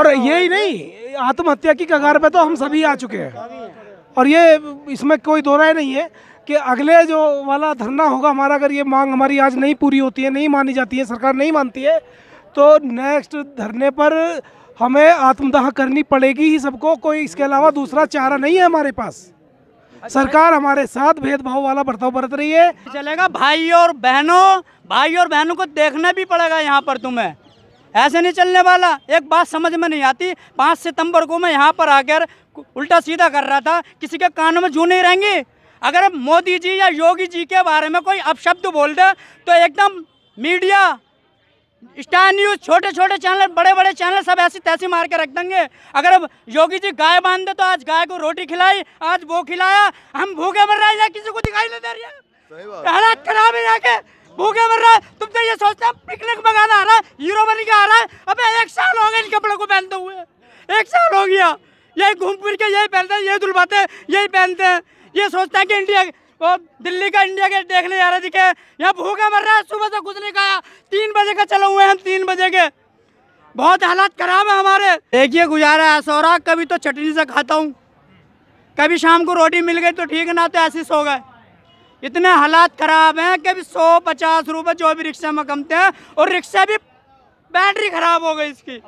और यही नहीं, आत्महत्या की कगार पे तो हम सभी आ चुके हैं। और ये इसमें कोई दो राय नहीं है कि अगले जो वाला धरना होगा हमारा, अगर ये मांग हमारी आज नहीं पूरी होती है, नहीं मानी जाती है, सरकार नहीं मानती है, तो नेक्स्ट धरने पर हमें आत्मदाह करनी पड़ेगी ही सबको। कोई इसके अलावा दूसरा चारा नहीं है हमारे पास। सरकार हमारे साथ भेदभाव वाला बर्ताव बरत रही है। चलेगा भाई और बहनों को देखना भी पड़ेगा यहाँ पर तुम्हें, ऐसे नहीं चलने वाला। एक बात समझ में नहीं आती, 5 सितंबर को मैं यहाँ पर आकर उल्टा सीधा कर रहा था, किसी के कानों में जू नहीं रहेंगी। अगर मोदी जी या योगी जी के बारे में कोई अपशब्द बोल दे तो एकदम मीडिया, स्टार न्यूज़, छोटे छोटे चैनल, बड़े बड़े चैनल सब ऐसी तैसी मार के रख देंगे। अगर योगी जी गाय बांध दे तो आज गाय को रोटी खिलाई, आज वो खिलाया, हम भूखे मर रहे हैं, किसी को दिखाई नहीं दे रही है। हालात खराब है, जाके भूखे मर रहा है। तुम तो ये सोचते हैं पिकनिक मंगाना आ रहा है, हीरो बन के आ रहा है। अबे 1 साल हो गए इन कपड़ों को पहनते हुए, 1 साल हो गया। यही घूम फिर के यही पहनते हैं, यही दुलवाते हैं, यही पहनते हैं। ये सोचते हैं कि इंडिया, वो दिल्ली का इंडिया गेट देखने जा रहे दिखे, यहाँ भूखा मर रहा है, सुबह से कुछ नहीं खाया, 3 बजे का चले हुए हैं हम, 3 बजे के। बहुत हालात खराब है हमारे। देखिए गुजारा ऐसा हो रहा, कभी तो चटनी से खाता हूँ, कभी शाम को रोटी मिल गई तो ठीक, ना तो ऐसे सो गए। इतने हालात खराब हैं, कभी 100-50 रुपये जो भी रिक्शा में कमते हैं, और रिक्शा भी बैटरी खराब हो गई इसकी,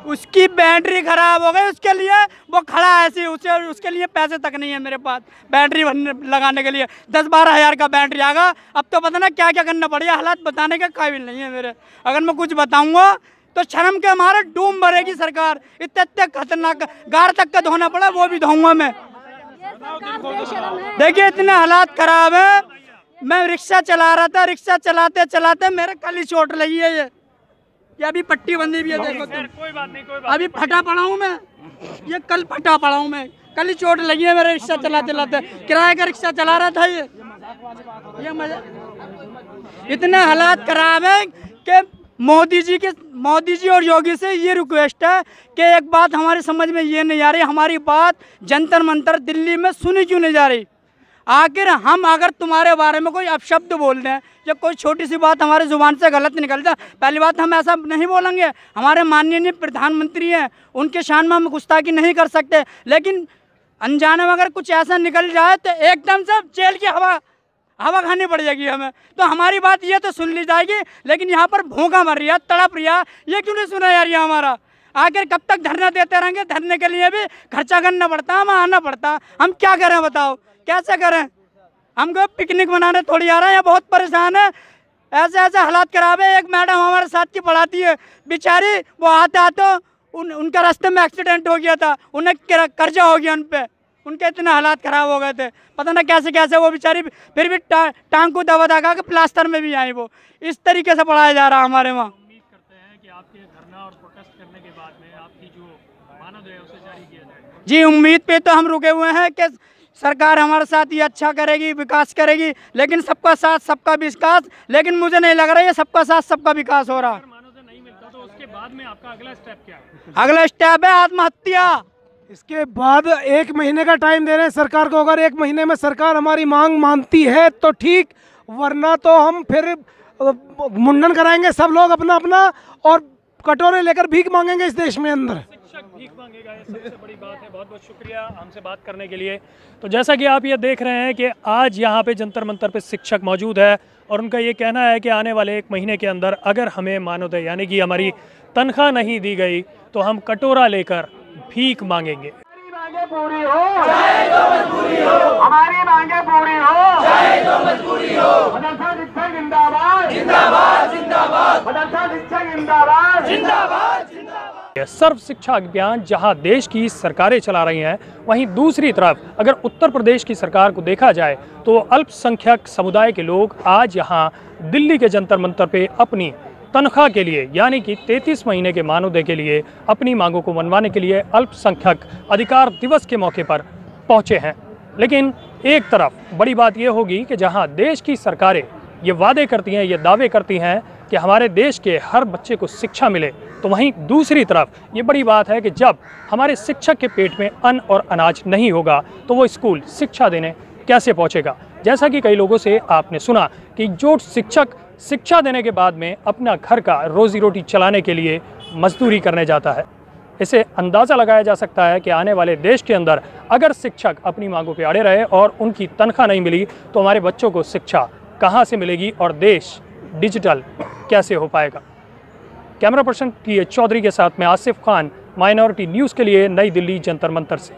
उसकी बैटरी खराब हो गई, उसके लिए वो खड़ा ऐसे, उसके लिए पैसे तक नहीं है मेरे पास बैटरी लगाने के लिए। 10-12 हज़ार का बैटरी आगा। अब तो पता ना क्या क्या करना पड़ेगा, हालात बताने के काबिल नहीं है मेरे। अगर मैं कुछ बताऊंगा तो शर्म के हमारा डूम भरेगी सरकार। इतने खतरनाक गार तक का धोना पड़ा, वो भी धोऊंगा मैं। देखिए इतने हालात खराब है। मैं रिक्शा चला रहा था, रिक्शा चलाते चलाते मेरे कल ही चोट लगी है। ये अभी पट्टी बंदी भी है, देखो तुम। कोई बात नहीं, अभी फटा पड़ा हूँ मैं, ये कल फटा पड़ा हूँ मैं, कल ही चोट लगी है मेरे रिक्शा चलाते चलाते। किराए का रिक्शा चला रहा था ये मजा। इतने हालात खराब है कि मोदी जी और योगी से ये रिक्वेस्ट है कि एक बात हमारी समझ में ये नहीं आ रही, हमारी बात जंतर मंतर दिल्ली में सुनी क्यों नहीं जा रही। आखिर हम अगर तुम्हारे बारे में कोई अपशब्द बोल दें या कोई छोटी सी बात हमारे ज़ुबान से गलत निकल जाए, पहली बात हम ऐसा नहीं बोलेंगे, हमारे माननीय प्रधानमंत्री हैं, उनके शान में हम गुस्ताखी नहीं कर सकते। लेकिन अनजाने में अगर कुछ ऐसा निकल जाए तो एकदम से जेल की हवा खानी पड़ जाएगी हमें। तो हमारी बात ये तो सुन ली जाएगी, लेकिन यहाँ पर भूखा मर रहा, तड़प रहा, ये क्यों नहीं सुना जा रही है हमारा। आखिर कब तक धरना देते रहेंगे? धरने के लिए भी खर्चा करना पड़ता है, हमें आना पड़ता है। हम क्या करें बताओ, कैसे करें? हमको पिकनिक मनाने थोड़ी आ रहे हैं, बहुत परेशान है। ऐसे हालात खराब है। एक मैडम हमारे साथ की पढ़ाती है, बेचारी, वो आते आते उनका रास्ते में एक्सीडेंट हो गया था, उन्हें कर्जा हो गया उन पर, उनके इतने हालात ख़राब हो गए थे, पता ना कैसे कैसे वो बेचारी फिर भी टांग को दबा दबा के प्लास्टर में भी आई। वो इस तरीके से पढ़ाया जा रहा है हमारे वहाँ। उम्मीद करते हैं कि आपके धरना और प्रोटेस्ट करने के बाद में आपकी जो मानद है उसे जारी किया जाएगा। जी उम्मीद पे तो हम रुके हुए हैं कि सरकार हमारे साथ ये अच्छा करेगी, विकास करेगी, लेकिन सबका साथ सबका विकास, लेकिन मुझे नहीं लग रहा है ये सबका साथ सबका विकास हो रहा। अगर मानव से नहीं मिलता तो उसके बाद में आपका अगला स्टेप क्या है? अगला स्टेप है आत्महत्या। इसके बाद 1 महीने का टाइम दे रहे हैं सरकार को। अगर 1 महीने में सरकार हमारी मांग मानती है तो ठीक, वरना तो हम फिर मुंडन कराएंगे सब लोग अपना अपना, और कटोरे लेकर भीख मांगेंगे इस देश में अंदर। शिक्षक भीख मांगेगा, ये सबसे बड़ी बात है। बहुत बहुत शुक्रिया हमसे बात करने के लिए। तो जैसा कि आप ये देख रहे हैं कि आज यहाँ पे जंतर मंतर पे शिक्षक मौजूद है, और उनका ये कहना है कि आने वाले 1 महीने के अंदर अगर हमें मानदेय यानी कि हमारी तनख्वाह नहीं दी गई तो हम कटोरा लेकर भीख मांगेंगे। हमारी मांगे पूरी हो, चाहे जो मजबूरी हो, हमारी मांगे पूरी हो, चाहे जो मजबूरी हो। मदरसा शिक्षक जिंदाबाद, जिंदाबाद, जिंदाबाद। मदरसा शिक्षक जिंदाबाद, जिंदाबाद, जिंदाबाद। सर्व शिक्षा अभियान जहां देश की सरकारें चला रही हैं, वहीं दूसरी तरफ अगर उत्तर प्रदेश की सरकार को देखा जाए तो अल्पसंख्यक समुदाय के लोग आज यहां दिल्ली के जंतर मंतर पे अपनी तनख्वाह के लिए यानी कि 33 महीने के मानदेय के लिए अपनी मांगों को मनवाने के लिए अल्पसंख्यक अधिकार दिवस के मौके पर पहुंचे हैं। लेकिन एक तरफ बड़ी बात यह होगी कि जहां देश की सरकारें ये वादे करती हैं, ये दावे करती हैं कि हमारे देश के हर बच्चे को शिक्षा मिले, तो वहीं दूसरी तरफ ये बड़ी बात है कि जब हमारे शिक्षक के पेट में अन्न और अनाज नहीं होगा तो वो स्कूल शिक्षा देने कैसे पहुंचेगा। जैसा कि कई लोगों से आपने सुना कि जो शिक्षक शिक्षा देने के बाद में अपना घर का रोजी रोटी चलाने के लिए मजदूरी करने जाता है, इससे अंदाज़ा लगाया जा सकता है कि आने वाले देश के अंदर अगर शिक्षक अपनी मांगों पर अड़े रहे और उनकी तनख्वाह नहीं मिली तो हमारे बच्चों को शिक्षा कहाँ से मिलेगी और देश डिजिटल कैसे हो पाएगा। कैमरा पर्सन टी चौधरी के साथ में आसिफ खान, माइनॉरिटी न्यूज़ के लिए नई दिल्ली जंतर मंतर से।